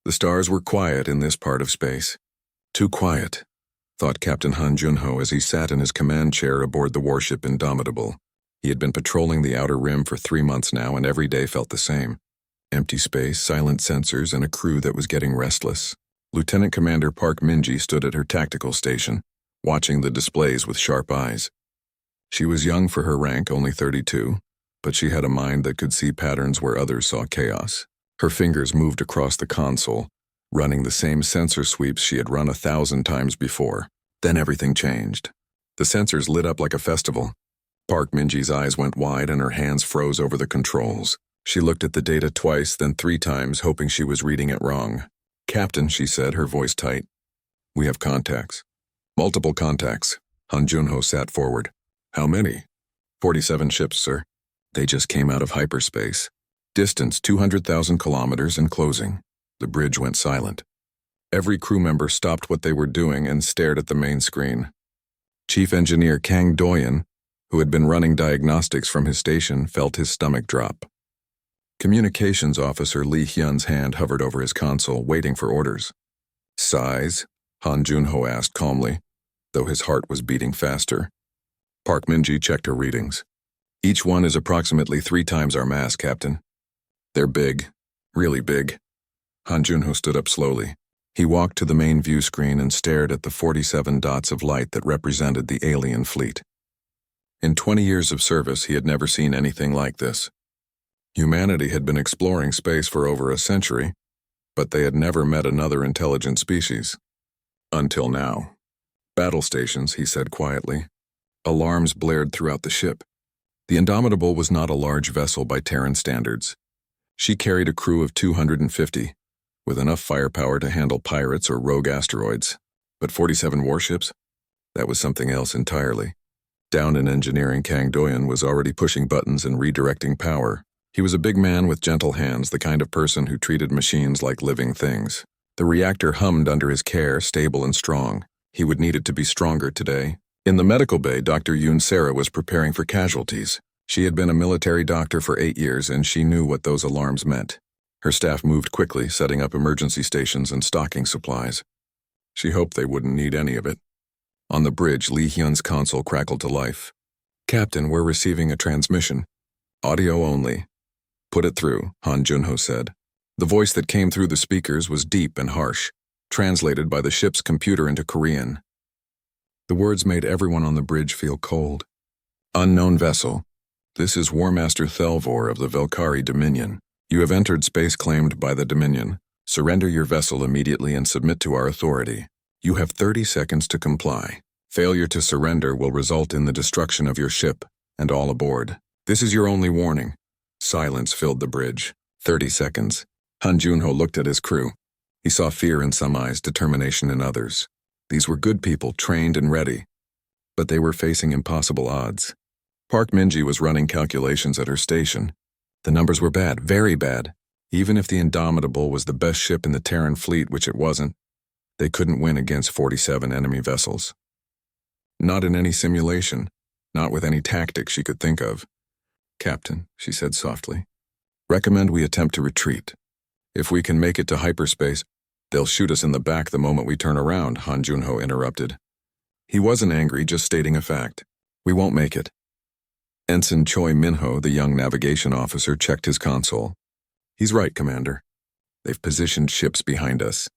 The stars were quiet in this part of space. Too quiet, thought Captain Han Junho as he sat in his command chair aboard the warship Indomitable. He had been patrolling the outer rim for 3 months now, and every day felt the same. Empty space, silent sensors, and a crew that was getting restless. Lieutenant Commander Park Minji stood at her tactical station, watching the displays with sharp eyes. She was young for her rank, only 32, but she had a mind that could see patterns where others saw chaos. Her fingers moved across the console, running the same sensor sweeps she had run 1,000 times before. Then everything changed. The sensors lit up like a festival. Park Minji's eyes went wide and her hands froze over the controls. She looked at the data twice, then 3 times, hoping she was reading it wrong. "Captain," she said, her voice tight. "We have contacts." "Multiple contacts." Han Junho sat forward. "How many?" 47 ships, sir. They just came out of hyperspace. Distance 200,000 kilometers and closing." The bridge went silent. Every crew member stopped what they were doing and stared at the main screen. Chief Engineer Kang Doyen, who had been running diagnostics from his station, felt his stomach drop. Communications Officer Lee Hyun's hand hovered over his console, waiting for orders. "Size?" Han Junho asked calmly, though his heart was beating faster. Park Minji checked her readings. "Each one is approximately 3 times our mass, Captain." "They're big. Really big." Han Junho stood up slowly. He walked to the main view screen and stared at the 47 dots of light that represented the alien fleet. In 20 years of service, he had never seen anything like this. Humanity had been exploring space for over a century, but they had never met another intelligent species. Until now. "Battle stations," he said quietly. Alarms blared throughout the ship. The Indomitable was not a large vessel by Terran standards. She carried a crew of 250, with enough firepower to handle pirates or rogue asteroids. But 47 warships? That was something else entirely. Down in engineering, Kang Doyen was already pushing buttons and redirecting power. He was a big man with gentle hands, the kind of person who treated machines like living things. The reactor hummed under his care, stable and strong. He would need it to be stronger today. In the medical bay, Dr. Yoon Sarah was preparing for casualties. She had been a military doctor for 8 years, and she knew what those alarms meant. Her staff moved quickly, setting up emergency stations and stocking supplies. She hoped they wouldn't need any of it. On the bridge, Lee Hyun's console crackled to life. "Captain, we're receiving a transmission. Audio only." "Put it through," Han Junho said. The voice that came through the speakers was deep and harsh, translated by the ship's computer into Korean. The words made everyone on the bridge feel cold. "Unknown vessel. This is War Master Thelvor of the Velkari Dominion. You have entered space claimed by the Dominion. Surrender your vessel immediately and submit to our authority. You have 30 seconds to comply. Failure to surrender will result in the destruction of your ship and all aboard. This is your only warning." Silence filled the bridge. 30 seconds. Han Junho looked at his crew. He saw fear in some eyes, determination in others. These were good people, trained and ready. But they were facing impossible odds. Park Minji was running calculations at her station. The numbers were bad, very bad. Even if the Indomitable was the best ship in the Terran fleet, which it wasn't, they couldn't win against 47 enemy vessels. Not in any simulation, not with any tactic she could think of. "Captain," she said softly, "recommend we attempt to retreat. If we can make it to hyperspace, they'll shoot us in the back the moment we turn around," Han Junho interrupted. He wasn't angry, just stating a fact. "We won't make it." Ensign Choi Minho, the young navigation officer, checked his console. "He's right, Commander. They've positioned ships behind us.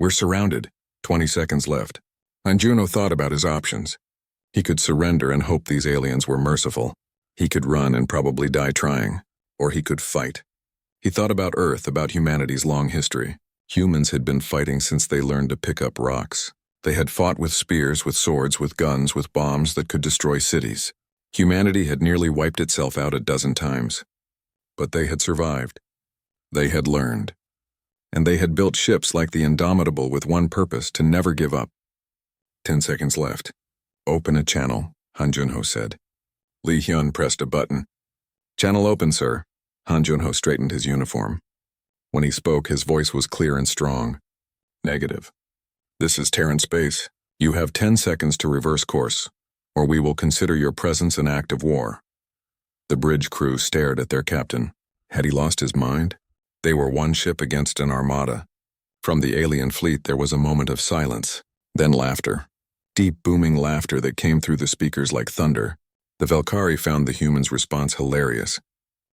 We're surrounded. 20 seconds left." Han Junho thought about his options. He could surrender and hope these aliens were merciful. He could run and probably die trying. Or he could fight. He thought about Earth, about humanity's long history. Humans had been fighting since they learned to pick up rocks. They had fought with spears, with swords, with guns, with bombs that could destroy cities. Humanity had nearly wiped itself out a dozen times. But they had survived. They had learned. And they had built ships like the Indomitable with one purpose, to never give up. 10 seconds left. "Open a channel," Han Junho said. Lee Hyun pressed a button. "Channel open, sir." Han Junho straightened his uniform. When he spoke, his voice was clear and strong. "Negative. This is Terran space. You have 10 seconds to reverse course, or we will consider your presence an act of war." The bridge crew stared at their captain. Had he lost his mind? They were one ship against an armada. From the alien fleet there was a moment of silence, then laughter. Deep booming laughter that came through the speakers like thunder. The Velkari found the humans' response hilarious.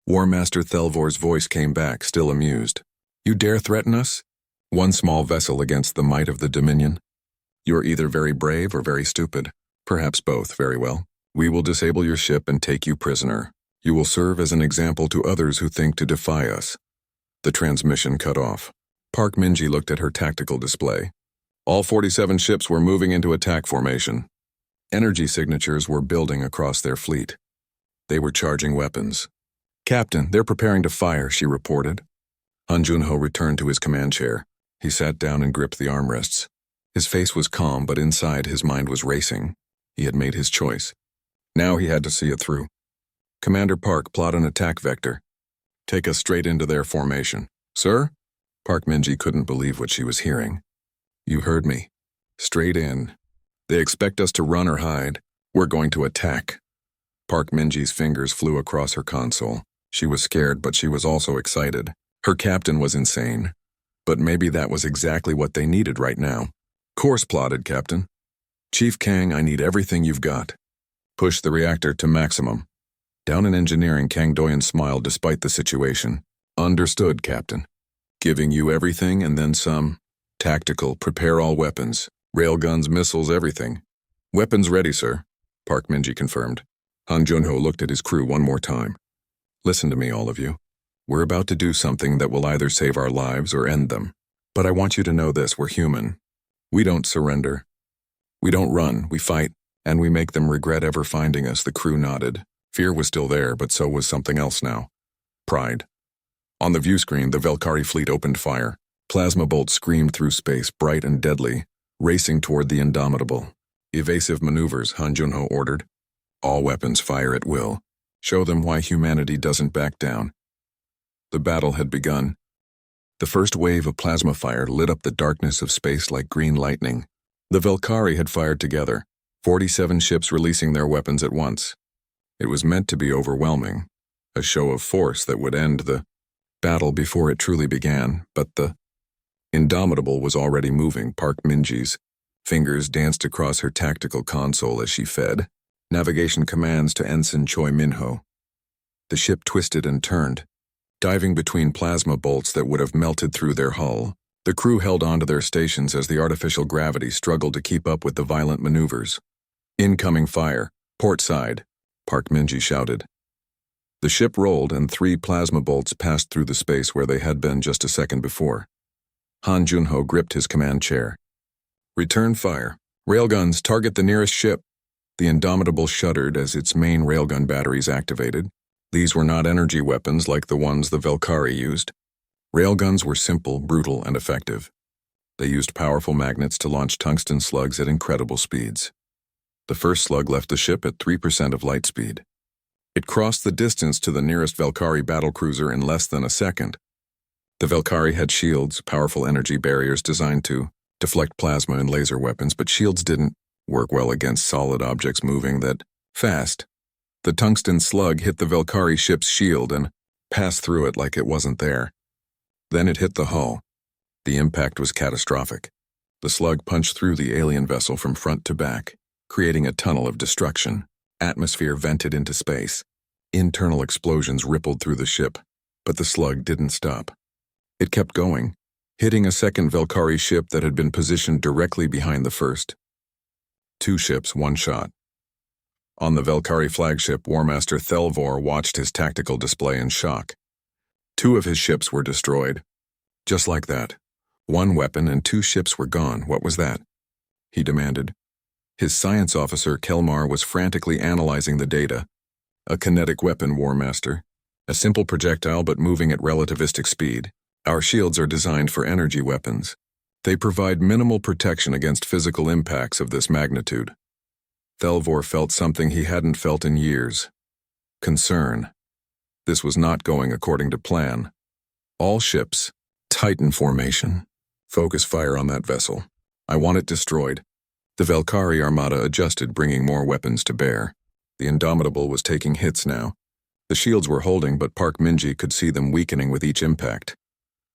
War Master Thelvor's voice came back, still amused. "You dare threaten us? One small vessel against the might of the Dominion? You're either very brave or very stupid. Perhaps both. Very well. We will disable your ship and take you prisoner. You will serve as an example to others who think to defy us." The transmission cut off. Park Minji looked at her tactical display. All 47 ships were moving into attack formation. Energy signatures were building across their fleet. They were charging weapons. "Captain, they're preparing to fire," she reported. Han Junho returned to his command chair. He sat down and gripped the armrests. His face was calm, but inside his mind was racing. He had made his choice. Now he had to see it through. "Commander Park, plot an attack vector. Take us straight into their formation." "Sir?" Park Minji couldn't believe what she was hearing. "You heard me. Straight in. They expect us to run or hide. We're going to attack." Park Minji's fingers flew across her console. She was scared, but she was also excited. Her captain was insane. But maybe that was exactly what they needed right now. "Course plotted, Captain. Chief Kang, I need everything you've got. Push the reactor to maximum." Down in engineering, Kang Doyen smiled despite the situation. "Understood, Captain. Giving you everything and then some. Tactical, prepare all weapons. Railguns, missiles, everything." "Weapons ready, sir," Park Minji confirmed. Han Junho looked at his crew one more time. "Listen to me, all of you. We're about to do something that will either save our lives or end them. But I want you to know this, we're human. We don't surrender. We don't run, we fight, and we make them regret ever finding us." The crew nodded. Fear was still there, but so was something else now. Pride. On the view screen, the Velkari fleet opened fire. Plasma bolts screamed through space, bright and deadly, racing toward the Indomitable. "Evasive maneuvers," Han Junho ordered. "All weapons fire at will. Show them why humanity doesn't back down." The battle had begun. The first wave of plasma fire lit up the darkness of space like green lightning. The Velkari had fired together, 47 ships releasing their weapons at once. It was meant to be overwhelming, a show of force that would end the battle before it truly began, but the Indomitable was already moving. Park Minji's fingers danced across her tactical console as she fed navigation commands to Ensign Choi Minho. The ship twisted and turned, diving between plasma bolts that would have melted through their hull. The crew held on to their stations as the artificial gravity struggled to keep up with the violent maneuvers. "Incoming fire, port side," Park Minji shouted. The ship rolled and 3 plasma bolts passed through the space where they had been just a second before. Han Junho gripped his command chair. "Return fire. Railguns, target the nearest ship." The Indomitable shuddered as its main railgun batteries activated. These were not energy weapons like the ones the Velkari used. Railguns were simple, brutal, and effective. They used powerful magnets to launch tungsten slugs at incredible speeds. The first slug left the ship at 3% of light speed. It crossed the distance to the nearest Velkari battlecruiser in less than a second. The Velkari had shields, powerful energy barriers designed to deflect plasma and laser weapons, but shields didn't work well against solid objects moving that fast. The tungsten slug hit the Velkari ship's shield and passed through it like it wasn't there. Then it hit the hull. The impact was catastrophic. The slug punched through the alien vessel from front to back, creating a tunnel of destruction. Atmosphere vented into space. Internal explosions rippled through the ship, but the slug didn't stop. It kept going, hitting a second Velkari ship that had been positioned directly behind the first. 2 ships, 1 shot. On the Velkari flagship, War Master Thelvor watched his tactical display in shock. 2 of his ships were destroyed. Just like that. 1 weapon and 2 ships were gone. What was that? He demanded. His science officer, Kelmar, was frantically analyzing the data. "A kinetic weapon, War Master. A simple projectile but moving at relativistic speed. Our shields are designed for energy weapons. They provide minimal protection against physical impacts of this magnitude." Thelvor felt something he hadn't felt in years. Concern. This was not going according to plan. "All ships, Titan formation. Focus fire on that vessel. I want it destroyed." The Velkari Armada adjusted, bringing more weapons to bear. The Indomitable was taking hits now. The shields were holding, but Park Minji could see them weakening with each impact.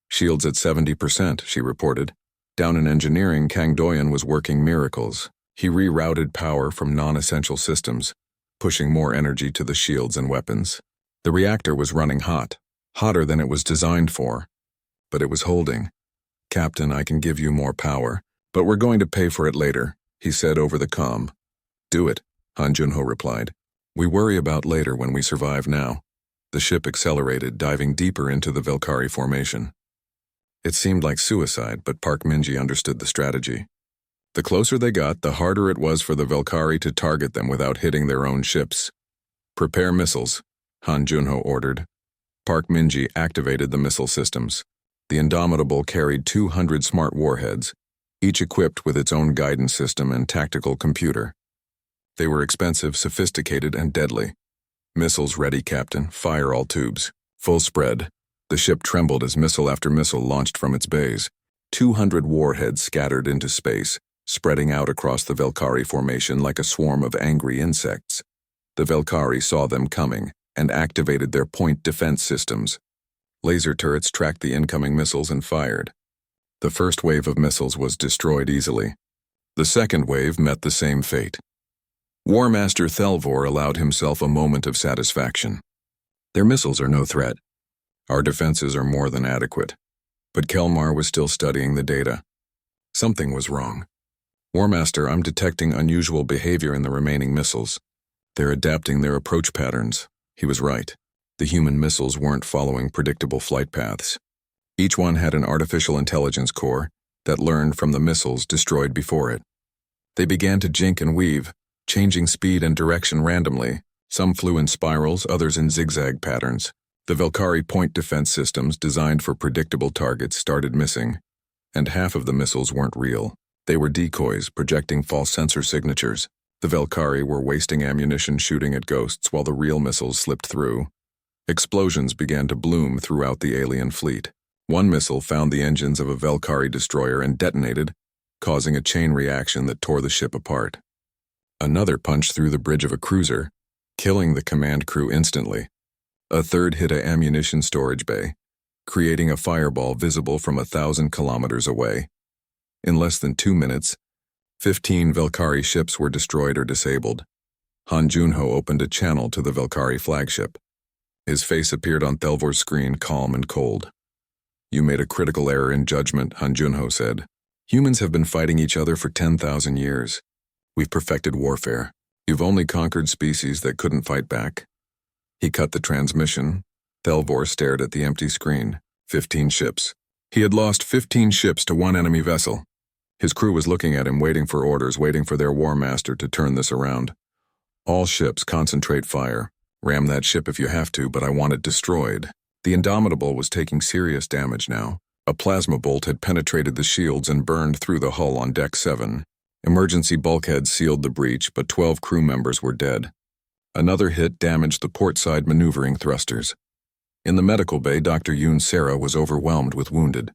Shields at 70%, she reported. Down in engineering, Kang Doyan was working miracles. He rerouted power from non-essential systems, pushing more energy to the shields and weapons. The reactor was running hot, hotter than it was designed for. But it was holding. "Captain, I can give you more power, but we're going to pay for it later," he said over the comm. "Do it," Han Junho replied. "We worry about later when we survive now." The ship accelerated, diving deeper into the Velkari formation. It seemed like suicide, but Park Minji understood the strategy. The closer they got, the harder it was for the Velkari to target them without hitting their own ships. "Prepare missiles," Han Junho ordered. Park Minji activated the missile systems. The Indomitable carried 200 smart warheads, each equipped with its own guidance system and tactical computer. They were expensive, sophisticated, and deadly. "Missiles ready, Captain. Fire all tubes. Full spread." The ship trembled as missile after missile launched from its bays. 200 warheads scattered into space, spreading out across the Velkari formation like a swarm of angry insects. The Velkari saw them coming and activated their point defense systems. Laser turrets tracked the incoming missiles and fired. The first wave of missiles was destroyed easily. The second wave met the same fate. War Master Thelvor allowed himself a moment of satisfaction. "Their missiles are no threat. Our defenses are more than adequate." But Kelmar was still studying the data. Something was wrong. "War Master, I'm detecting unusual behavior in the remaining missiles. They're adapting their approach patterns." He was right. The human missiles weren't following predictable flight paths. Each one had an artificial intelligence core that learned from the missiles destroyed before it. They began to jink and weave, changing speed and direction randomly. Some flew in spirals, others in zigzag patterns. The Velkari point defense systems designed for predictable targets started missing, and half of the missiles weren't real. They were decoys, projecting false sensor signatures. The Velkari were wasting ammunition shooting at ghosts while the real missiles slipped through. Explosions began to bloom throughout the alien fleet. One missile found the engines of a Velkari destroyer and detonated, causing a chain reaction that tore the ship apart. Another punched through the bridge of a cruiser, killing the command crew instantly. A third hit an ammunition storage bay, creating a fireball visible from 1,000 kilometers away. In less than 2 minutes, 15 Velkari ships were destroyed or disabled. Han Junho opened a channel to the Velkari flagship. His face appeared on Thelvor's screen, calm and cold. "You made a critical error in judgment," Han Junho said. "Humans have been fighting each other for 10,000 years. We've perfected warfare. You've only conquered species that couldn't fight back." He cut the transmission. Thelvor stared at the empty screen. 15 ships. He had lost 15 ships to one enemy vessel. His crew was looking at him, waiting for orders, waiting for their war master to turn this around. "All ships, concentrate fire. Ram that ship if you have to, but I want it destroyed." The Indomitable was taking serious damage now. A plasma bolt had penetrated the shields and burned through the hull on Deck 7. Emergency bulkheads sealed the breach, but 12 crew members were dead. Another hit damaged the port-side maneuvering thrusters. In the medical bay, Dr. Yoon Sarah was overwhelmed with wounded.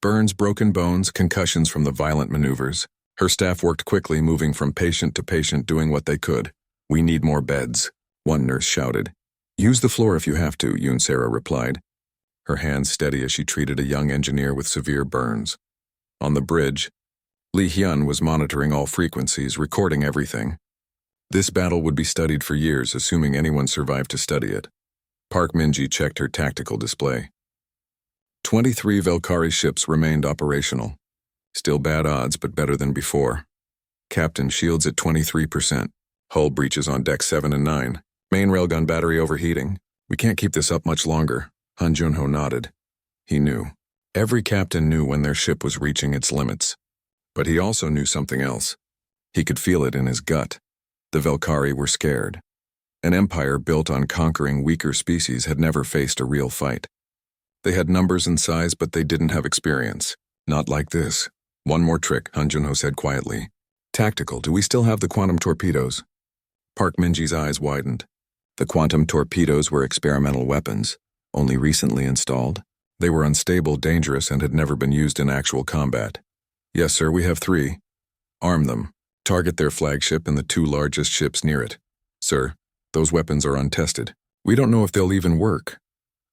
Burns, broken bones, concussions from the violent maneuvers. Her staff worked quickly, moving from patient to patient, doing what they could. "We need more beds," one nurse shouted. "Use the floor if you have to," Yoon Sarah replied, her hands steady as she treated a young engineer with severe burns. On the bridge, Lee Hyun was monitoring all frequencies, recording everything. This battle would be studied for years, assuming anyone survived to study it. Park Minji checked her tactical display. 23 Velkari ships remained operational. Still bad odds, but better than before. Captain, shields at 23%. Hull breaches on Deck 7 and 9. Main railgun battery overheating. "We can't keep this up much longer." Han Junho nodded. He knew. Every captain knew when their ship was reaching its limits. But he also knew something else. He could feel it in his gut. The Velkari were scared. An empire built on conquering weaker species had never faced a real fight. They had numbers and size, but they didn't have experience. Not like this. "One more trick," Han Junho said quietly. "Tactical, do we still have the quantum torpedoes?" Park Minji's eyes widened. The quantum torpedoes were experimental weapons, only recently installed. They were unstable, dangerous, and had never been used in actual combat. "Yes, sir, we have 3. Arm them. Target their flagship and the 2 largest ships near it." "Sir, those weapons are untested. We don't know if they'll even work."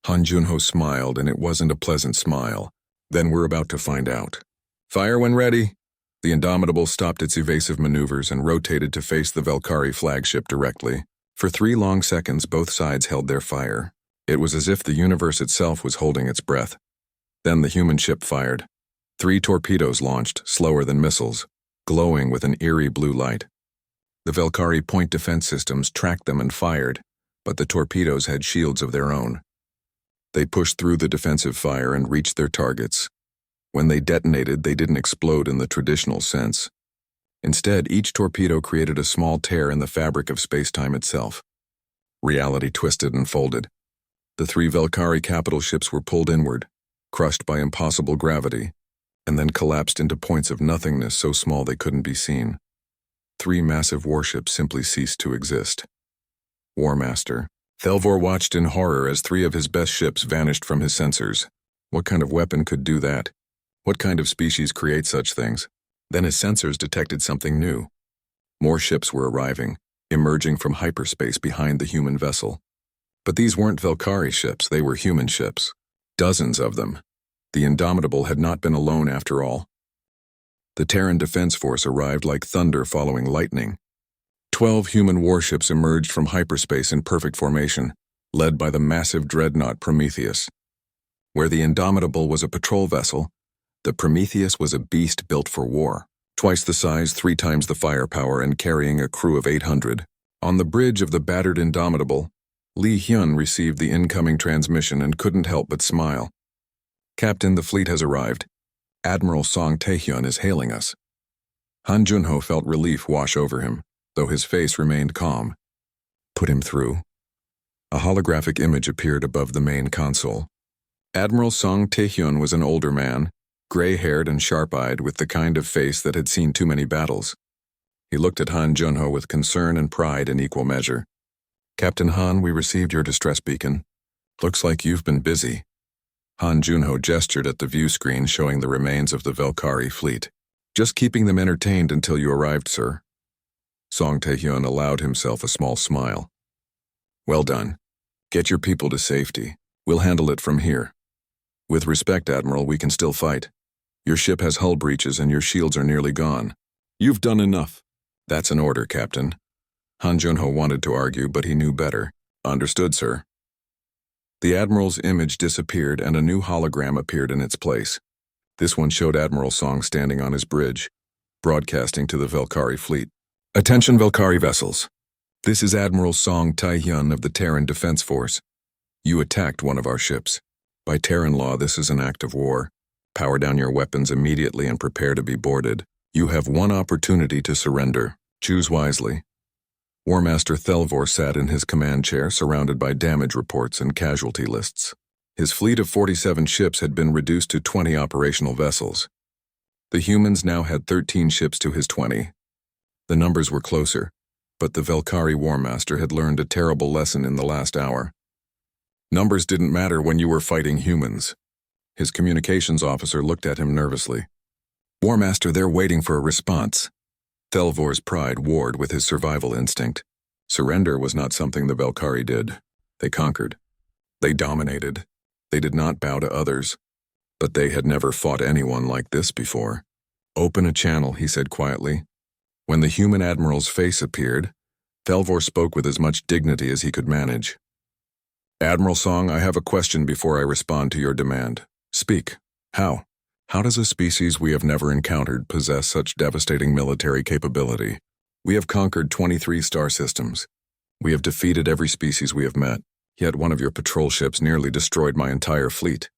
Han Junho smiled, and it wasn't a pleasant smile. Then we're about to find out. Fire when ready. The Indomitable stopped its evasive maneuvers and rotated to face the Valkyrie flagship directly. For 3 long seconds, both sides held their fire. It was as if the universe itself was holding its breath. Then the human ship fired. 3 torpedoes launched, slower than missiles, glowing with an eerie blue light. The Valkyrie point defense systems tracked them and fired, but the torpedoes had shields of their own. They pushed through the defensive fire and reached their targets. When they detonated, they didn't explode in the traditional sense. Instead, each torpedo created a small tear in the fabric of space-time itself. Reality twisted and folded. The 3 Valkyrie capital ships were pulled inward, crushed by impossible gravity, and then collapsed into points of nothingness so small they couldn't be seen. 3 massive warships simply ceased to exist. War Master Thelvor watched in horror as 3 of his best ships vanished from his sensors. What kind of weapon could do that? What kind of species creates such things? Then his sensors detected something new. More ships were arriving, emerging from hyperspace behind the human vessel. But these weren't Valkyrie ships, they were human ships. Dozens of them. The Indomitable had not been alone after all. The Terran Defense Force arrived like thunder following lightning. 12 human warships emerged from hyperspace in perfect formation, led by the massive dreadnought Prometheus. Where the Indomitable was a patrol vessel, the Prometheus was a beast built for war. Twice the size, 3 times the firepower, and carrying a crew of 800. On the bridge of the battered Indomitable, Li Hyun received the incoming transmission and couldn't help but smile. Captain, the fleet has arrived. Admiral Song Taehyun is hailing us. Han Junho felt relief wash over him, though his face remained calm. Put him through. A holographic image appeared above the main console. Admiral Song Taehyun was an older man, gray-haired and sharp-eyed, with the kind of face that had seen too many battles. He looked at Han Junho with concern and pride in equal measure. Captain Han, we received your distress beacon. Looks like you've been busy. Han Junho gestured at the view screen showing the remains of the Valkyrie fleet. Just keeping them entertained until you arrived, sir. Song Taehyun allowed himself a small smile. Well done. Get your people to safety. We'll handle it from here. With respect, Admiral, we can still fight. Your ship has hull breaches and your shields are nearly gone. You've done enough. That's an order, Captain. Han Junho wanted to argue, but he knew better. Understood, sir. The Admiral's image disappeared and a new hologram appeared in its place. This one showed Admiral Song standing on his bridge, broadcasting to the Valkyrie fleet. Attention, Valkyrie vessels. This is Admiral Song Taehyun of the Terran Defense Force. You attacked one of our ships. By Terran law, this is an act of war. Power down your weapons immediately and prepare to be boarded. You have one opportunity to surrender. Choose wisely. War Master Thelvor sat in his command chair, surrounded by damage reports and casualty lists. His fleet of 47 ships had been reduced to 20 operational vessels. The humans now had 13 ships to his 20. The numbers were closer, but the Valkyrie War Master had learned a terrible lesson in the last hour. Numbers didn't matter when you were fighting humans. His communications officer looked at him nervously. War Master, they're waiting for a response. Thelvor's pride warred with his survival instinct. Surrender was not something the Valkyrie did. They conquered. They dominated. They did not bow to others. But they had never fought anyone like this before. Open a channel, he said quietly. When the human admiral's face appeared, Thelvor spoke with as much dignity as he could manage. Admiral Song, I have a question before I respond to your demand. Speak. How? How does a species we have never encountered possess such devastating military capability? We have conquered 23 star systems. We have defeated every species we have met, yet one of your patrol ships nearly destroyed my entire fleet.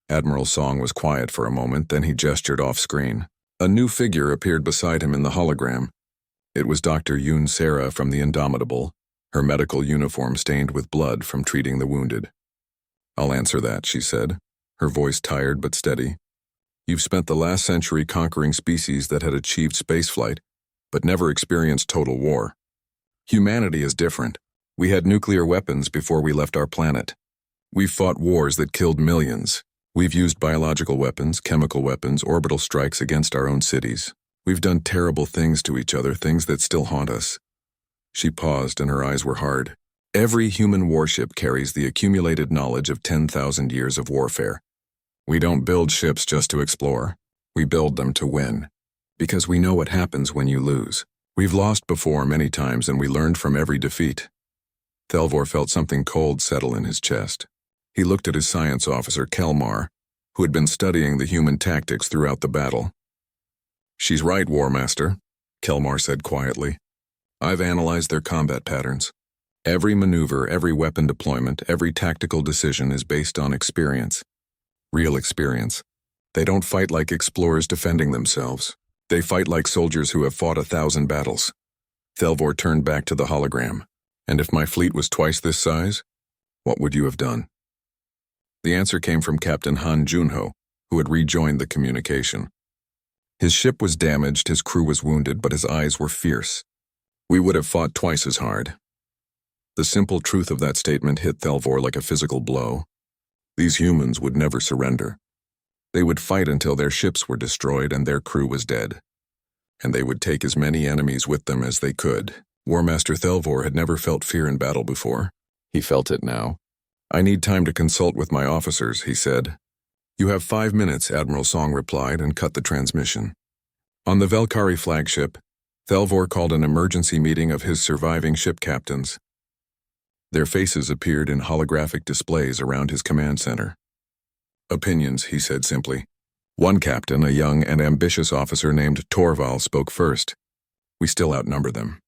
Admiral Song was quiet for a moment, then he gestured off-screen. A new figure appeared beside him in the hologram. It was Dr. Yoon Sarah from the Indomitable, her medical uniform stained with blood from treating the wounded. I'll answer that, she said, her voice tired but steady. You've spent the last century conquering species that had achieved spaceflight, but never experienced total war. Humanity is different. We had nuclear weapons before we left our planet. We've fought wars that killed millions. We've used biological weapons, chemical weapons, orbital strikes against our own cities. We've done terrible things to each other, things that still haunt us. She paused and her eyes were hard. Every human warship carries the accumulated knowledge of 10,000 years of warfare. We don't build ships just to explore. We build them to win. Because we know what happens when you lose. We've lost before many times and we learned from every defeat. Thelvor felt something cold settle in his chest. He looked at his science officer, Kelmar, who had been studying the human tactics throughout the battle. "She's right, War Master," Kelmar said quietly. "I've analyzed their combat patterns. Every maneuver, every weapon deployment, every tactical decision is based on experience. Real experience. They don't fight like explorers defending themselves. They fight like soldiers who have fought 1,000 battles." Thelvor turned back to the hologram. "And if my fleet was twice this size, what would you have done?" The answer came from Captain Han Junho, who had rejoined the communication. His ship was damaged, his crew was wounded, but his eyes were fierce. "We would have fought twice as hard." The simple truth of that statement hit Thelvor like a physical blow. These humans would never surrender. They would fight until their ships were destroyed and their crew was dead. And they would take as many enemies with them as they could. War Master Thelvor had never felt fear in battle before. He felt it now. "I need time to consult with my officers," he said. "You have 5 minutes," Admiral Song replied and cut the transmission. On the Velkari flagship, Thelvor called an emergency meeting of his surviving ship captains. Their faces appeared in holographic displays around his command center. "Opinions," he said simply. One captain, a young and ambitious officer named Torval, spoke first. "We still outnumber them.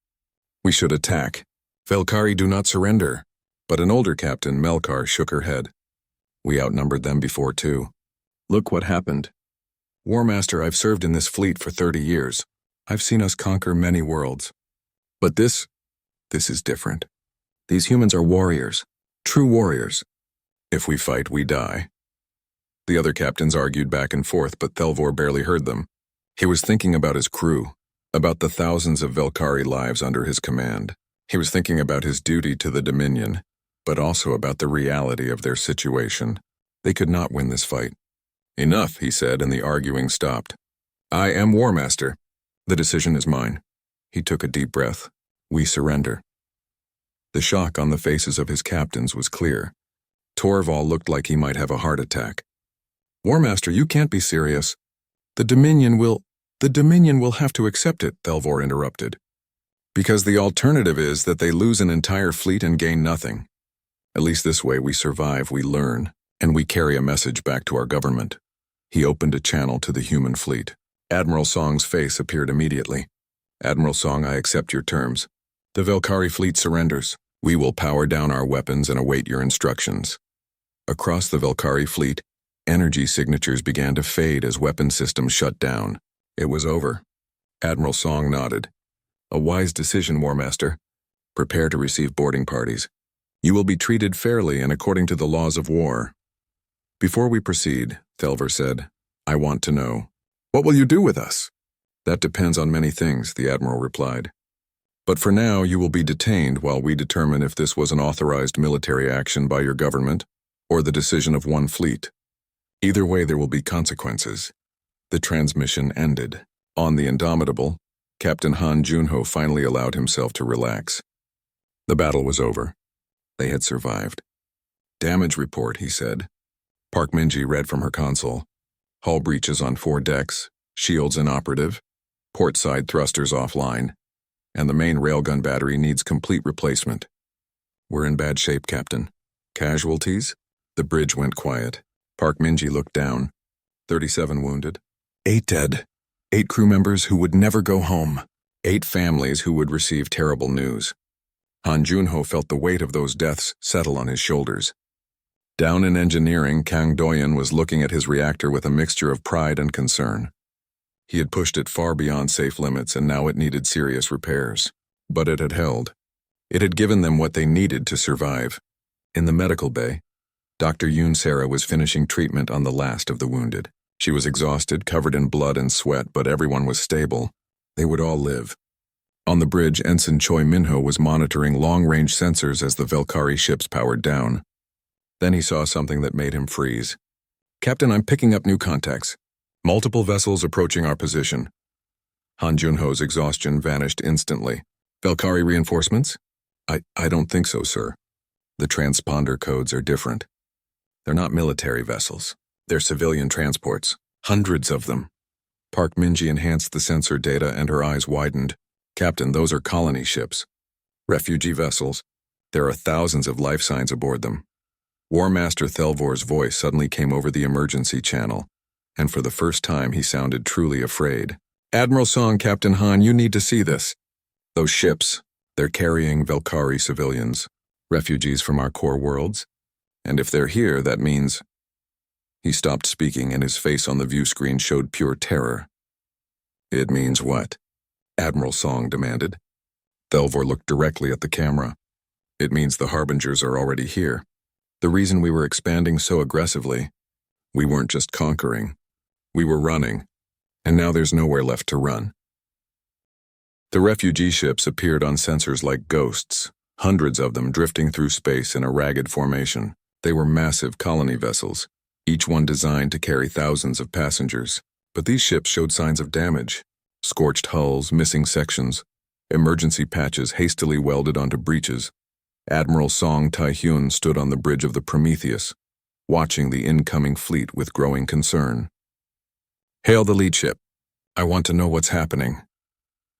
We should attack. Velkari do not surrender." But an older captain, Melkar, shook her head. "We outnumbered them before too. Look what happened. War Master, I've served in this fleet for 30 years. I've seen us conquer many worlds. But this is different. These humans are warriors, true warriors. If we fight, we die." The other captains argued back and forth, but Thelvor barely heard them. He was thinking about his crew, about the thousands of Velkari lives under his command. He was thinking about his duty to the Dominion, but also about the reality of their situation. They could not win this fight. "Enough," he said, and the arguing stopped. "I am War Master. The decision is mine." He took a deep breath. "We surrender." The shock on the faces of his captains was clear. Torval looked like he might have a heart attack. "War Master, you can't be serious. The Dominion will have to accept it," Thelvor interrupted. "Because the alternative is that they lose an entire fleet and gain nothing. At least this way we survive, we learn, and we carry a message back to our government." He opened a channel to the human fleet. Admiral Song's face appeared immediately. "Admiral Song, I accept your terms. The Velkari fleet surrenders. We will power down our weapons and await your instructions." Across the Velkari fleet, energy signatures began to fade as weapon systems shut down. It was over. Admiral Song nodded. "A wise decision, War Master. Prepare to receive boarding parties. You will be treated fairly and according to the laws of war." "Before we proceed," Thelvor said, "I want to know, what will you do with us?" "That depends on many things," the Admiral replied. "But for now, you will be detained while we determine if this was an authorized military action by your government or the decision of one fleet. Either way, there will be consequences." The transmission ended. On the Indomitable, Captain Han Junho finally allowed himself to relax. The battle was over. They had survived. "Damage report," he said. Park Minji read from her console. "Hull breaches on 4 decks, shields inoperative, port side thrusters offline, and the main railgun battery needs complete replacement." "We're in bad shape, Captain." "Casualties?" The bridge went quiet. Park Minji looked down. 37 wounded. 8 dead. 8 crew members who would never go home. 8 families who would receive terrible news. Han Junho felt the weight of those deaths settle on his shoulders. Down in engineering, Kang Doyen was looking at his reactor with a mixture of pride and concern. He had pushed it far beyond safe limits and now it needed serious repairs. But it had held. It had given them what they needed to survive. In the medical bay, Dr. Yoon Sarah was finishing treatment on the last of the wounded. She was exhausted, covered in blood and sweat, but everyone was stable. They would all live. On the bridge, Ensign Choi Minho was monitoring long-range sensors as the Velkari ships powered down. Then he saw something that made him freeze. "Captain, I'm picking up new contacts. Multiple vessels approaching our position." Han Junho's exhaustion vanished instantly. "Velkari reinforcements?" I don't think so, sir. The transponder codes are different. They're not military vessels. They're civilian transports. Hundreds of them. Park Minji enhanced the sensor data and her eyes widened. Captain, those are colony ships. Refugee vessels. There are thousands of life signs aboard them. War Master Thelvor's voice suddenly came over the emergency channel, and for the first time he sounded truly afraid. Admiral Song, Captain Han, you need to see this. Those ships, they're carrying Velkari civilians, refugees from our core worlds. And if they're here, that means... He stopped speaking and his face on the view screen showed pure terror. It means what? Admiral Song demanded. Thelvor looked directly at the camera. It means the Harbingers are already here. The reason we were expanding so aggressively, we weren't just conquering. We were running, and now there's nowhere left to run. The refugee ships appeared on sensors like ghosts, hundreds of them drifting through space in a ragged formation. They were massive colony vessels, each one designed to carry thousands of passengers. But these ships showed signs of damage. Scorched hulls, missing sections, emergency patches hastily welded onto breaches. Admiral Song Tai-hyun stood on the bridge of the Prometheus, watching the incoming fleet with growing concern. Hail the lead ship. I want to know what's happening.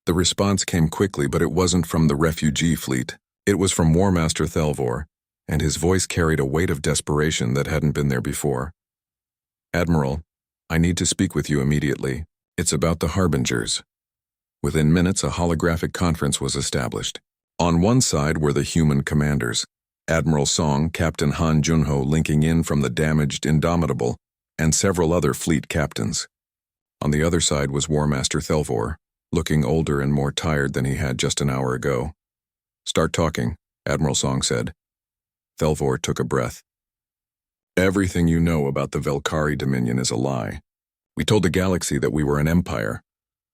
The response came quickly, but it wasn't from the refugee fleet. It was from War Master Thelvor, and his voice carried a weight of desperation that hadn't been there before. Admiral, I need to speak with you immediately. It's about the Harbingers. Within minutes, a holographic conference was established. On one side were the human commanders, Admiral Song, Captain Han Junho linking in from the damaged Indomitable, and several other fleet captains. On the other side was War Master Thelvor, looking older and more tired than he had just an hour ago. Start talking, Admiral Song said. Thelvor took a breath. Everything you know about the Velkari Dominion is a lie. We told the galaxy that we were an empire,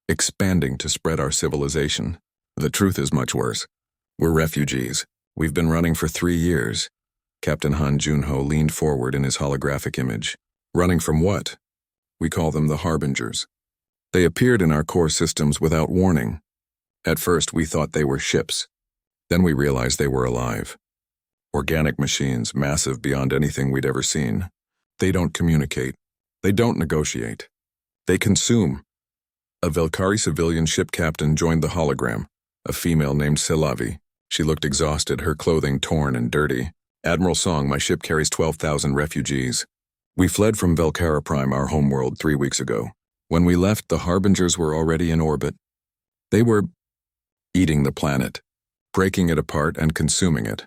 expanding to spread our civilization. The truth is much worse. We're refugees. We've been running for 3 years. Captain Han Junho leaned forward in his holographic image. Running from what? We call them the Harbingers. They appeared in our core systems without warning. At first, we thought they were ships. Then we realized they were alive. Organic machines, massive beyond anything we'd ever seen. They don't communicate. They don't negotiate. They consume. A Velkari civilian ship captain joined the hologram, a female named Selavi. She looked exhausted, her clothing torn and dirty. Admiral Song, my ship carries 12,000 refugees. We fled from Velkara Prime, our homeworld, 3 weeks ago. When we left, the Harbingers were already in orbit. They were eating the planet, breaking it apart and consuming it.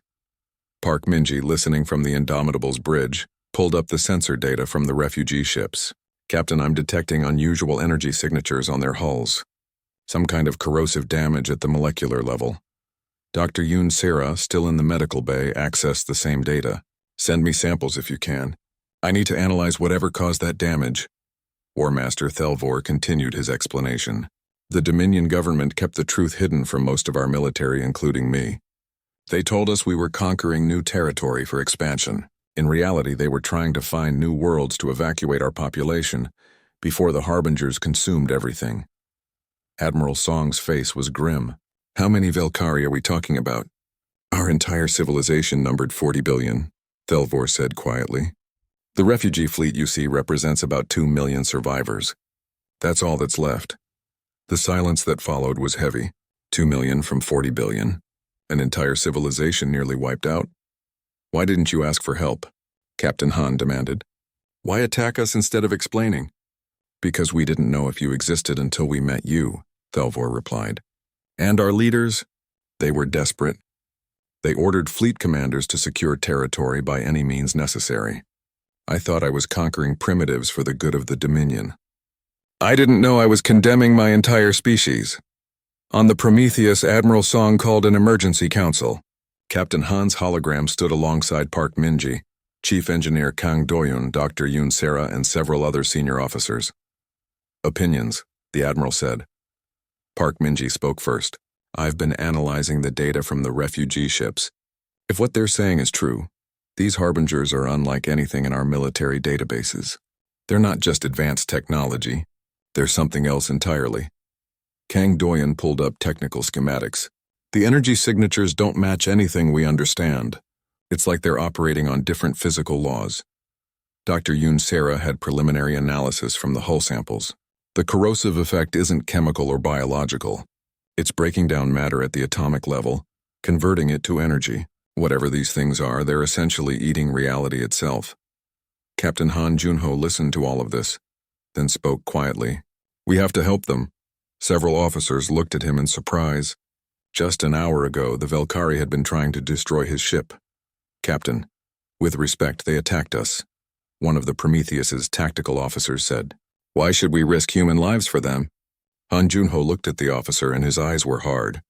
Park Minji, listening from the Indomitable's bridge, pulled up the sensor data from the refugee ships. Captain, I'm detecting unusual energy signatures on their hulls. Some kind of corrosive damage at the molecular level. Dr. Yoon Sera, still in the medical bay, accessed the same data. Send me samples if you can. I need to analyze whatever caused that damage. War Master Thelvor continued his explanation. The Dominion government kept the truth hidden from most of our military, including me. They told us we were conquering new territory for expansion. In reality, they were trying to find new worlds to evacuate our population before the Harbingers consumed everything. Admiral Song's face was grim. How many Velkari are we talking about? Our entire civilization numbered 40 billion, Thelvor said quietly. The refugee fleet you see represents about 2 million survivors. That's all that's left. The silence that followed was heavy. 2 million from 40 billion. An entire civilization nearly wiped out. Why didn't you ask for help? Captain Han demanded. Why attack us instead of explaining? Because we didn't know if you existed until we met you, Thelvor replied. And our leaders? They were desperate. They ordered fleet commanders to secure territory by any means necessary. I thought I was conquering primitives for the good of the Dominion. I didn't know I was condemning my entire species. On the Prometheus, Admiral Song called an emergency council. Captain Han's hologram stood alongside Park Minji, Chief Engineer Kang Doyun, Dr. Yoon Sera, and several other senior officers. Opinions, the Admiral said. Park Minji spoke first. I've been analyzing the data from the refugee ships. If what they're saying is true, these Harbingers are unlike anything in our military databases. They're not just advanced technology. They're something else entirely. Kang Doyun pulled up technical schematics. The energy signatures don't match anything we understand. It's like they're operating on different physical laws. Dr. Yoon Sarah had preliminary analysis from the hull samples. The corrosive effect isn't chemical or biological. It's breaking down matter at the atomic level, converting it to energy. Whatever these things are, they're essentially eating reality itself. Captain Han Junho listened to all of this, then spoke quietly. We have to help them. Several officers looked at him in surprise. Just an hour ago, the Velkari had been trying to destroy his ship. Captain, with respect, they attacked us. One of the Prometheus's tactical officers said. Why should we risk human lives for them? Han Junho looked at the officer and his eyes were hard.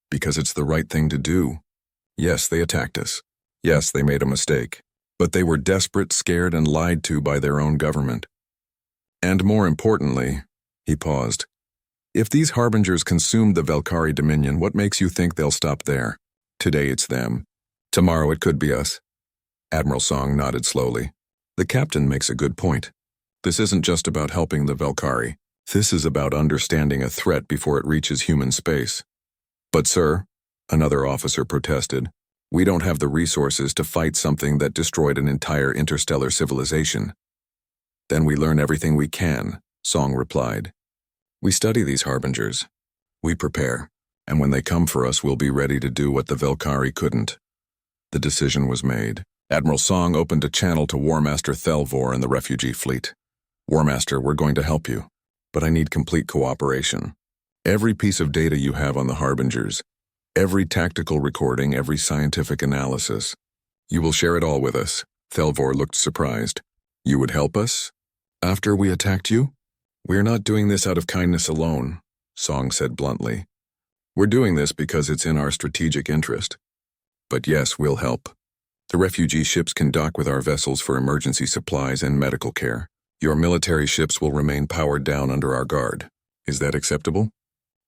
Because it's the right thing to do. Yes, they attacked us. Yes, they made a mistake. But they were desperate, scared, and lied to by their own government. And more importantly, he paused. If these harbingers consumed the Velkari Dominion, what makes you think they'll stop there? Today it's them. Tomorrow it could be us. Admiral Song nodded slowly. The captain makes a good point. This isn't just about helping the Velkari. This is about understanding a threat before it reaches human space. But sir, another officer protested, we don't have the resources to fight something that destroyed an entire interstellar civilization. Then we learn everything we can, Song replied. We study these harbingers. We prepare, and when they come for us, we'll be ready to do what the Velkari couldn't. The decision was made. Admiral Song opened a channel to War Master Thelvor and the refugee fleet. War Master, we're going to help you, but I need complete cooperation. Every piece of data you have on the harbingers, every tactical recording, every scientific analysis. You will share it all with us. Thelvor looked surprised. You would help us? After we attacked you? We're not doing this out of kindness alone, Song said bluntly. We're doing this because it's in our strategic interest. But yes, we'll help. The refugee ships can dock with our vessels for emergency supplies and medical care. Your military ships will remain powered down under our guard. Is that acceptable?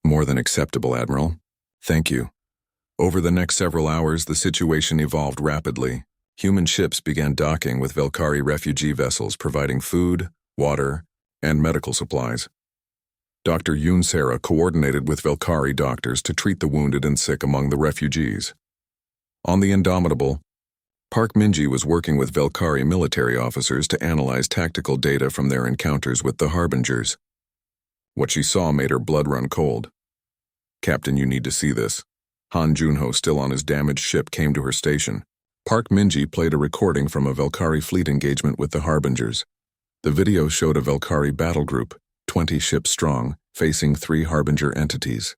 More than acceptable, Admiral. Thank you. Over the next several hours, the situation evolved rapidly. Human ships began docking with Velkari refugee vessels providing food, water, and medical supplies. Dr. Yoon Sarah coordinated with Velkari doctors to treat the wounded and sick among the refugees. On the Indomitable, Park Minji was working with Velkari military officers to analyze tactical data from their encounters with the harbingers. What she saw made her blood run cold. Captain, you need to see this. Han Junho, still on his damaged ship, came to her station. Park Minji played a recording from a Velkari fleet engagement with the harbingers. The video showed a Velkari battle group, 20 ships strong, facing 3 harbinger entities.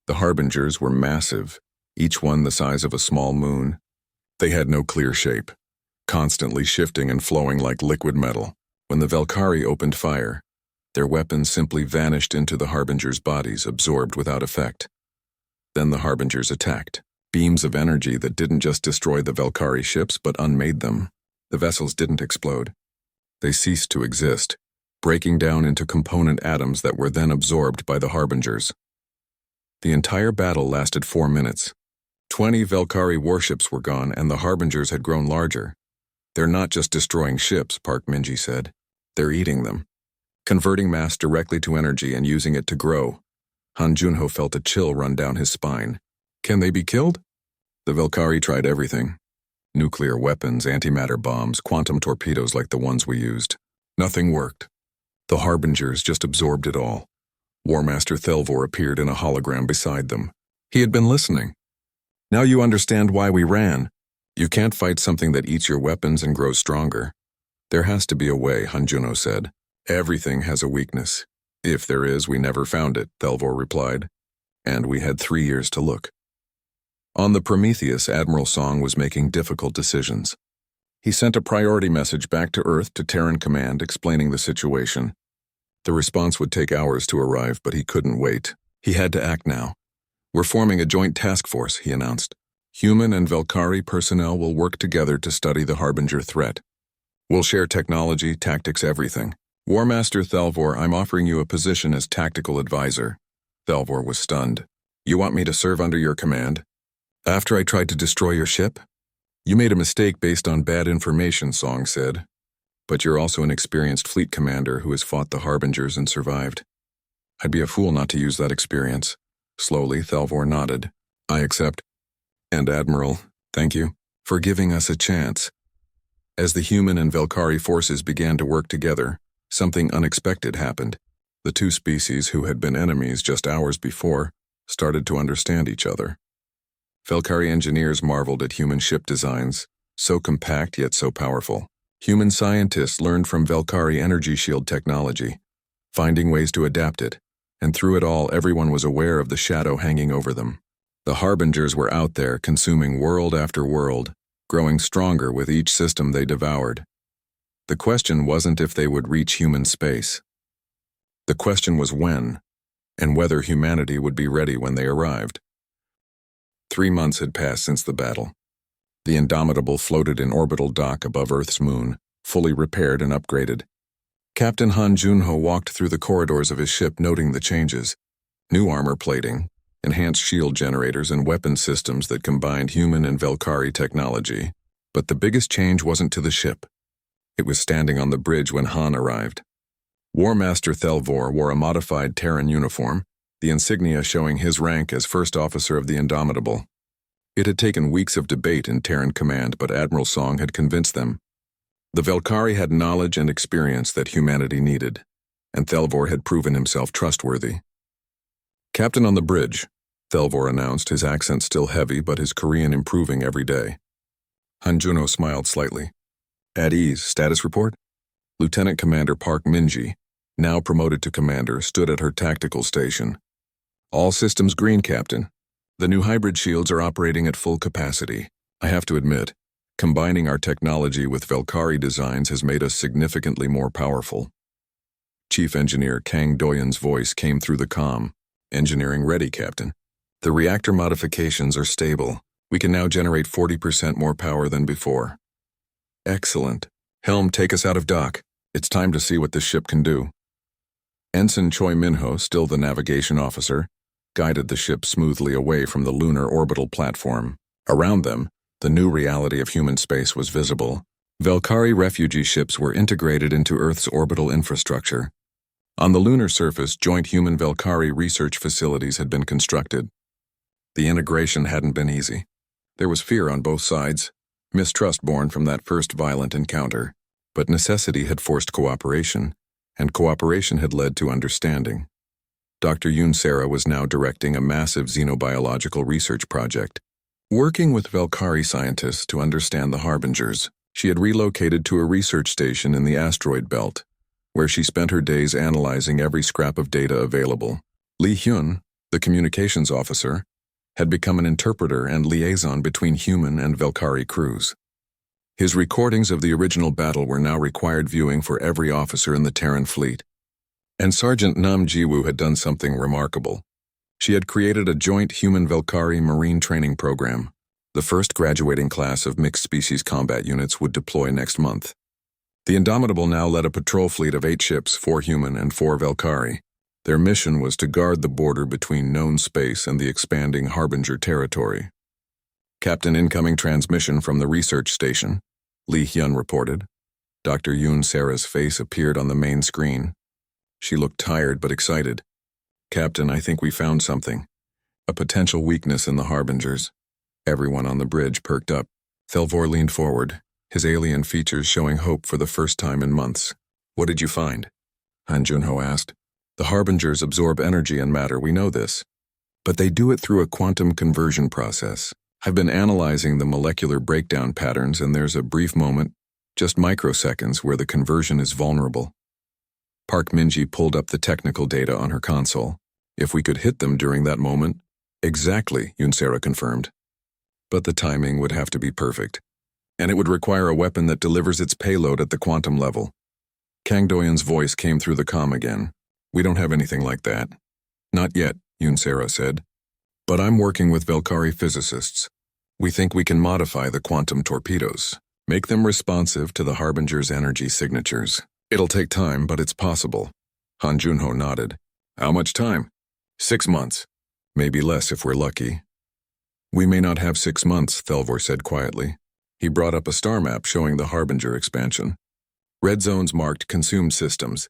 The harbingers were massive, each one the size of a small moon. They had no clear shape, constantly shifting and flowing like liquid metal. When the Velkari opened fire, their weapons simply vanished into the harbingers' bodies, absorbed without effect. Then the harbingers attacked. Beams of energy that didn't just destroy the Velkari ships but unmade them. The vessels didn't explode. They ceased to exist, breaking down into component atoms that were then absorbed by the harbingers. The entire battle lasted 4 minutes. 20 Velkari warships were gone and the harbingers had grown larger. They're not just destroying ships, Park Minji said. They're eating them, converting mass directly to energy and using it to grow. Han Junho felt a chill run down his spine. Can they be killed? The Velkari tried everything. Nuclear weapons, antimatter bombs, quantum torpedoes like the ones we used. Nothing worked. The harbingers just absorbed it all. War Master Thelvor appeared in a hologram beside them. He had been listening. Now you understand why we ran. You can't fight something that eats your weapons and grows stronger. There has to be a way, Han Junho said. Everything has a weakness. If there is, we never found it, Thelvor replied. And we had 3 years to look. On the Prometheus, Admiral Song was making difficult decisions. He sent a priority message back to Earth to Terran Command explaining the situation. The response would take hours to arrive, but he couldn't wait. He had to act now. We're forming a joint task force, he announced. Human and Velkari personnel will work together to study the Harbinger threat. We'll share technology, tactics, everything. War Master Thelvor, I'm offering you a position as tactical advisor. Thelvor was stunned. You want me to serve under your command? After I tried to destroy your ship? You made a mistake based on bad information, Song said. But you're also an experienced fleet commander who has fought the Harbingers and survived. I'd be a fool not to use that experience. Slowly, Thelvor nodded. I accept. And Admiral, thank you for giving us a chance. As the human and Velkari forces began to work together, something unexpected happened. The two species who had been enemies just hours before started to understand each other. Velkari engineers marveled at human ship designs, so compact yet so powerful. Human scientists learned from Velkari energy shield technology, finding ways to adapt it, and through it all everyone was aware of the shadow hanging over them. The Harbingers were out there consuming world after world, growing stronger with each system they devoured. The question wasn't if they would reach human space. The question was when, and whether humanity would be ready when they arrived. 3 months had passed since the battle. The Indomitable floated in orbital dock above Earth's moon, fully repaired and upgraded. Captain Han Junho walked through the corridors of his ship noting the changes. New armor plating, enhanced shield generators and weapon systems that combined human and Velkari technology. But the biggest change wasn't to the ship. It was standing on the bridge when Han arrived. War Master Thelvor wore a modified Terran uniform, the insignia showing his rank as First Officer of the Indomitable. It had taken weeks of debate in Terran Command, but Admiral Song had convinced them. The Velkari had knowledge and experience that humanity needed, and Thelvor had proven himself trustworthy. Captain on the bridge, Thelvor announced, his accent still heavy but his Korean improving every day. Han Junho smiled slightly. At ease, status report? Lieutenant Commander Park Minji, now promoted to commander, stood at her tactical station. All systems green, Captain. The new hybrid shields are operating at full capacity. I have to admit, combining our technology with Velkari designs has made us significantly more powerful. Chief Engineer Kang Doyen's voice came through the comm. Engineering ready, Captain. The reactor modifications are stable. We can now generate 40% more power than before. Excellent. Helm, take us out of dock. It's time to see what this ship can do. Ensign Choi Minho, still the navigation officer, guided the ship smoothly away from the lunar orbital platform. Around them, the new reality of human space was visible. Velkari refugee ships were integrated into Earth's orbital infrastructure. On the lunar surface, joint human Velkari research facilities had been constructed. The integration hadn't been easy. There was fear on both sides, mistrust born from that first violent encounter, but necessity had forced cooperation, and cooperation had led to understanding. Dr. Yoon Sara was now directing a massive xenobiological research project. Working with Velkari scientists to understand the Harbingers, she had relocated to a research station in the asteroid belt, where she spent her days analyzing every scrap of data available. Lee Hyun, the communications officer, had become an interpreter and liaison between human and Velkari crews. His recordings of the original battle were now required viewing for every officer in the Terran fleet. And Sergeant Nam Jiwoo had done something remarkable. She had created a joint human-Velkari marine training program. The first graduating class of mixed-species combat units would deploy next month. The Indomitable now led a patrol fleet of 8 ships, 4 human and 4 Velkari. Their mission was to guard the border between known space and the expanding Harbinger territory. Captain, incoming transmission from the research station, Lee Hyun reported. Dr. Yoon Sara's face appeared on the main screen. She looked tired but excited. Captain, I think we found something. A potential weakness in the Harbingers. Everyone on the bridge perked up. Thelvor leaned forward, his alien features showing hope for the first time in months. What did you find? Han Junho asked. The Harbingers absorb energy and matter, we know this. But they do it through a quantum conversion process. I've been analyzing the molecular breakdown patterns, and there's a brief moment, just microseconds, where the conversion is vulnerable. Park Minji pulled up the technical data on her console. If we could hit them during that moment? Exactly, Yoon Sara confirmed. But the timing would have to be perfect. And it would require a weapon that delivers its payload at the quantum level. Kang Doyen's voice came through the comm again. We don't have anything like that. Not yet, Yoon Sara said. But I'm working with Velkari physicists. We think we can modify the quantum torpedoes, make them responsive to the Harbinger's energy signatures. It'll take time, but it's possible. Han Junho nodded. How much time? 6 months. Maybe less if we're lucky. We may not have 6 months, Thelvor said quietly. He brought up a star map showing the Harbinger expansion. Red zones marked consumed systems.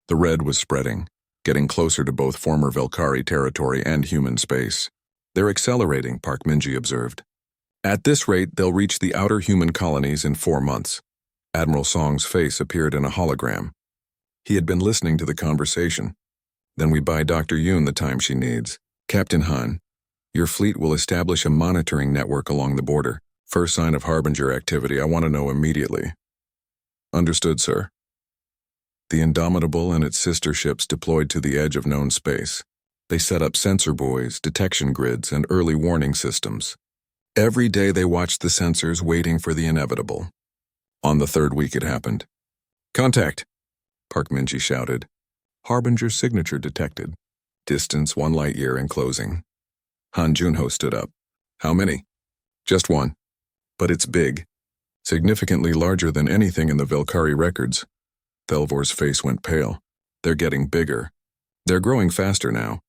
The red was spreading, getting closer to both former Velkari territory and human space. They're accelerating, Park Minji observed. At this rate, they'll reach the outer human colonies in 4 months. Admiral Song's face appeared in a hologram. He had been listening to the conversation. Then we buy Dr. Yoon the time she needs. Captain Han, your fleet will establish a monitoring network along the border. First sign of Harbinger activity, I want to know immediately. Understood, sir. The Indomitable and its sister ships deployed to the edge of known space. They set up sensor buoys, detection grids, and early warning systems. Every day they watched the sensors, waiting for the inevitable. On the 3rd week it happened. Contact, Park Minji shouted. Harbinger's signature detected. Distance 1 light-year and closing. Han Junho stood up. How many? Just 1. But it's big. Significantly larger than anything in the Velkari records. Thelvor's face went pale. They're getting bigger. They're growing faster now.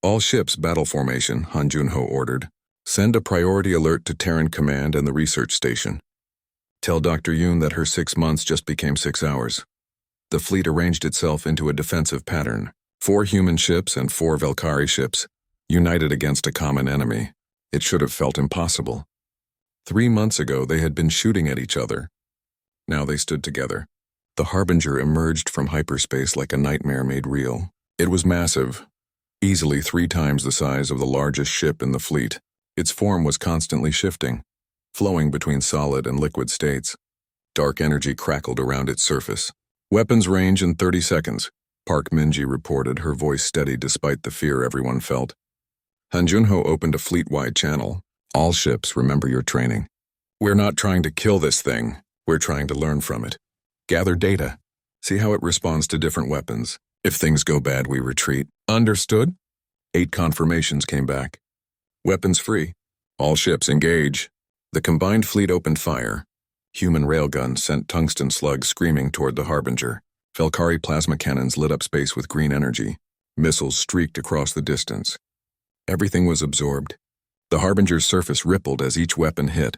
All ships battle formation, Han Junho ordered. Send a priority alert to Terran Command and the research station. Tell Dr. Yoon that her 6 months just became 6 hours. The fleet arranged itself into a defensive pattern. 4 human ships and 4 Velkari ships, united against a common enemy. It should have felt impossible. 3 months ago they had been shooting at each other. Now they stood together. The Harbinger emerged from hyperspace like a nightmare made real. It was massive, easily 3 times the size of the largest ship in the fleet. Its form was constantly shifting, flowing between solid and liquid states. Dark energy crackled around its surface. Weapons range in 30 seconds, Park Minji reported, her voice steady despite the fear everyone felt. Han Junho opened a fleet-wide channel. All ships, remember your training. We're not trying to kill this thing. We're trying to learn from it. Gather data. See how it responds to different weapons. If things go bad, we retreat. Understood? 8 confirmations came back. Weapons free. All ships engage. The combined fleet opened fire. Human railguns sent tungsten slugs screaming toward the Harbinger. Velkari plasma cannons lit up space with green energy. Missiles streaked across the distance. Everything was absorbed. The Harbinger's surface rippled as each weapon hit,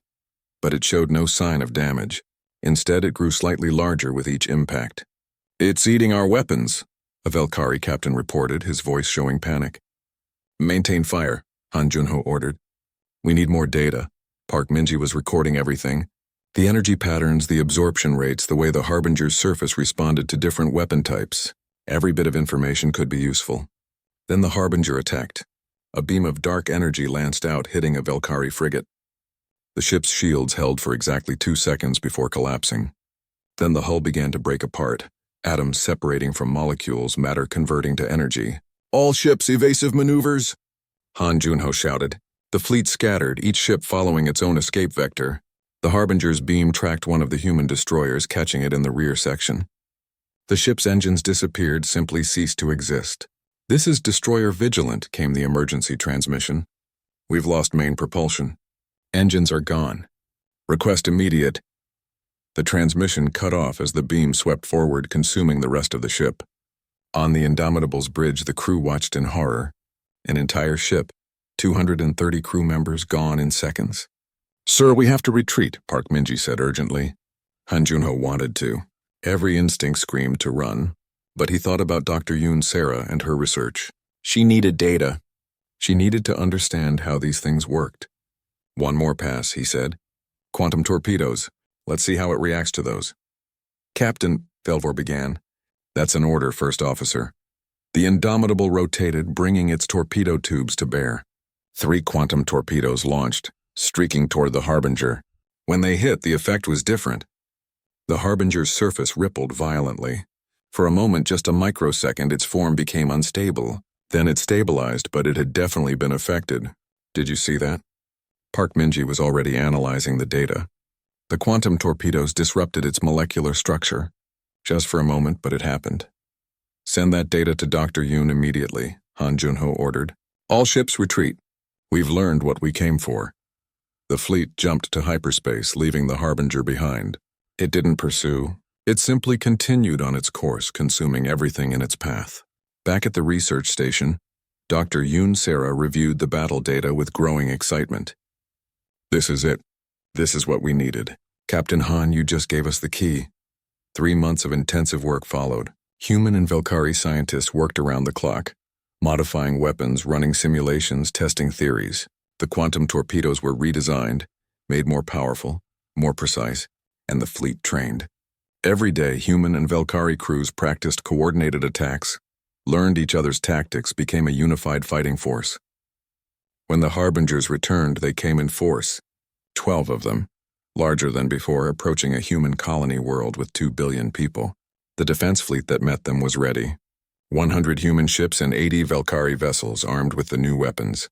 but it showed no sign of damage. Instead, it grew slightly larger with each impact. It's eating our weapons, a Velkari captain reported, his voice showing panic. Maintain fire, Han Junho ordered. We need more data. Park Minji was recording everything. The energy patterns, the absorption rates, the way the Harbinger's surface responded to different weapon types. Every bit of information could be useful. Then the Harbinger attacked. A beam of dark energy lanced out, hitting a Velkari frigate. The ship's shields held for exactly 2 seconds before collapsing. Then the hull began to break apart, atoms separating from molecules, matter converting to energy. All ships evasive maneuvers! Han Junho shouted. The fleet scattered, each ship following its own escape vector. The Harbinger's beam tracked one of the human destroyers, catching it in the rear section. The ship's engines disappeared, simply ceased to exist. This is Destroyer Vigilant, came the emergency transmission. We've lost main propulsion. Engines are gone. Request immediate. The transmission cut off as the beam swept forward, consuming the rest of the ship. On the Indomitable's bridge, the crew watched in horror. An entire ship, 230 crew members gone in seconds. Sir, we have to retreat, Park Minji said urgently. Han Junho wanted to. Every instinct screamed to run. But he thought about Dr. Yoon Sarah and her research. She needed data. She needed to understand how these things worked. 1 more pass, he said. Quantum torpedoes. Let's see how it reacts to those. Captain, Thelvor began. That's an order, First Officer. The Indomitable rotated, bringing its torpedo tubes to bear. 3 quantum torpedoes launched, streaking toward the Harbinger. When they hit, the effect was different. The Harbinger's surface rippled violently. For a moment, just a microsecond, its form became unstable. Then it stabilized, but it had definitely been affected. Did you see that? Park Minji was already analyzing the data. The quantum torpedoes disrupted its molecular structure. Just for a moment, but it happened. Send that data to Dr. Yoon immediately, Han Junho ordered. All ships retreat. We've learned what we came for. The fleet jumped to hyperspace, leaving the Harbinger behind. It didn't pursue. It simply continued on its course, consuming everything in its path. Back at the research station, Dr. Yoon Sarah reviewed the battle data with growing excitement. This is it. This is what we needed. Captain Han, you just gave us the key. 3 months of intensive work followed. Human and Velkari scientists worked around the clock. modifying weapons, running simulations, testing theories. The quantum torpedoes were redesigned, made more powerful, more precise, and the fleet trained. Every day, human and Velkari crews practiced coordinated attacks, learned each other's tactics, became a unified fighting force. When the Harbingers returned, they came in force, 12 of them, larger than before, approaching a human colony world with 2 billion people. The defense fleet that met them was ready. 100 human ships and 80 Velkari vessels armed with the new weapons.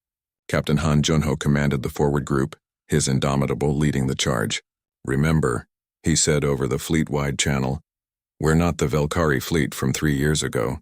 Captain Han Junho commanded the forward group, his Indomitable leading the charge. "Remember," he said over the fleet-wide channel, "we're not the Velkari fleet from 3 years ago.